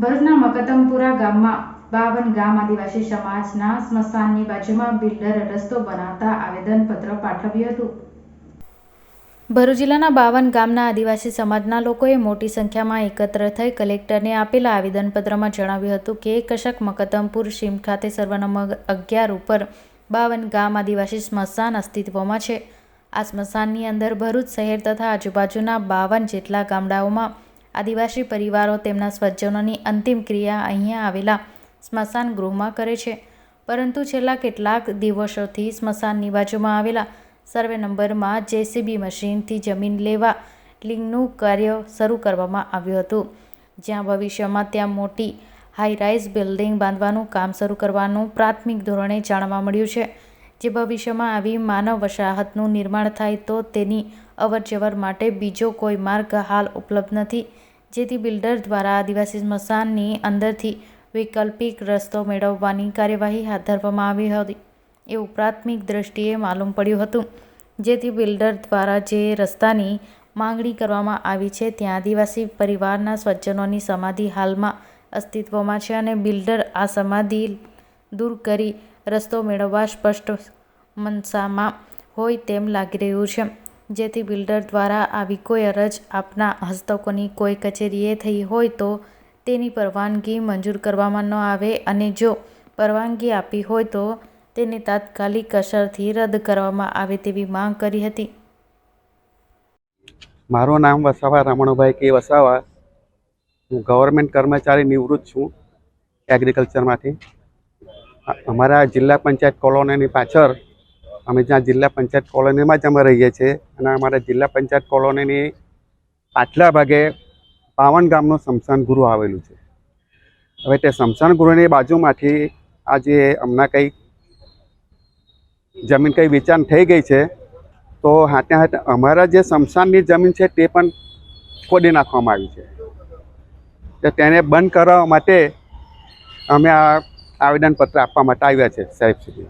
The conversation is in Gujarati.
ભરૂચના મકતમપુરા ગામમાં 52 ગામ આદિવાસી સમાજના સ્મશાનની બાજુમાં બિલ્ડર રસ્તો બનાવતા આવેદનપત્ર પાઠવ્યું હતું. ભરૂચ જિલ્લાના 52 ગામના આદિવાસી સમાજના લોકોએ મોટી સંખ્યામાં એકત્ર થઈ કલેક્ટરને આપેલા આવેદનપત્રમાં જણાવ્યું હતું કે કશક મકતમપુર સીમ ખાતે સર્વે નંબર 11 ઉપર 52 ગામ આદિવાસી સ્મશાન અસ્તિત્વમાં છે. આ સ્મશાનની અંદર ભરૂચ શહેર તથા આજુબાજુના 52 જેટલા ગામડાઓમાં આદિવાસી પરિવારો તેમના સ્વજનોની અંતિમ ક્રિયા અહીંયા આવેલા સ્મશાન ગૃહમાં કરે છે. પરંતુ છેલ્લા કેટલાક દિવસોથી સ્મશાનની બાજુમાં આવેલા સર્વે નંબરમાં JCB મશીનથી જમીન લેવા લિંગનું કાર્ય શરૂ કરવામાં આવ્યું હતું, જ્યાં ભવિષ્યમાં ત્યાં મોટી હાઈ-રાઇઝ બિલ્ડિંગ બાંધવાનું કામ શરૂ કરવાનું પ્રાથમિક ધોરણે જાણવા મળ્યું છે. જે ભવિષ્યમાં આવી માનવ વસાહતનું નિર્માણ થાય તો તેની અવરજવર માટે બીજો કોઈ માર્ગ હાલ ઉપલબ્ધ નથી, જેથી બિલ્ડર દ્વારા આદિવાસી સ્મશાનની અંદરથી વૈકલ્પિક રસ્તો મેળવવાની કાર્યવાહી હાથ ધરવામાં આવી હતી એવું પ્રાથમિક દ્રષ્ટિએ માલુમ પડ્યું હતું. જેથી બિલ્ડર દ્વારા જે રસ્તાની માંગણી કરવામાં આવી છે ત્યાં આદિવાસી પરિવારના સ્વજનોની સમાધિ હાલમાં અસ્તિત્વમાં છે અને બિલ્ડર આ સમાધિ દૂર કરી રસ્તો મેળવવા સ્પષ્ટ મનસામાં હોય તેમ લાગી રહ્યું છે. જેથી બિલ્ડર દ્વારા આવી કોઈ અરજ આપના હસ્તકોની કોઈ કચેરીએ થઈ હોય તો તેની પરવાનગી મંજૂર કરવામાં ન આવે અને જો પરવાનગી આપી હોય તો તેને તાત્કાલિક અસરથી રદ કરવામાં આવે તેવી માંગ કરી હતી. મારું નામ વસાવા રમણભાઈ કે વસાવા. હું ગવર્મેન્ટ કર્મચારી નિવૃત્ત છું એગ્રીકલ્ચરમાંથી. અમારા જિલ્લા પંચાયત કોલોનીની પાછળ અમે જ્યાં જિલ્લા પંચાયત કોલોનીમાં જ અમે રહીએ છીએ અને અમારા જિલ્લા પંચાયત કોલોનીની પાછલા ભાગે 52 ગામનું સ્મશાન ગૃહ આવેલું છે. હવે તે સ્મશાન ગૃહની બાજુમાંથી આજે હમણાં કંઈક જમીન કંઈ વેચાણ થઈ ગઈ છે, તો હાથે હાથે અમારા જે સ્મશાનની જમીન છે તે પણ ખોદી નાખવામાં આવી છે. તો તેને બંધ કરવા માટે અમે આ આવેદનપત્ર આપવા માટે આવ્યા છે સાહેબ સુધી.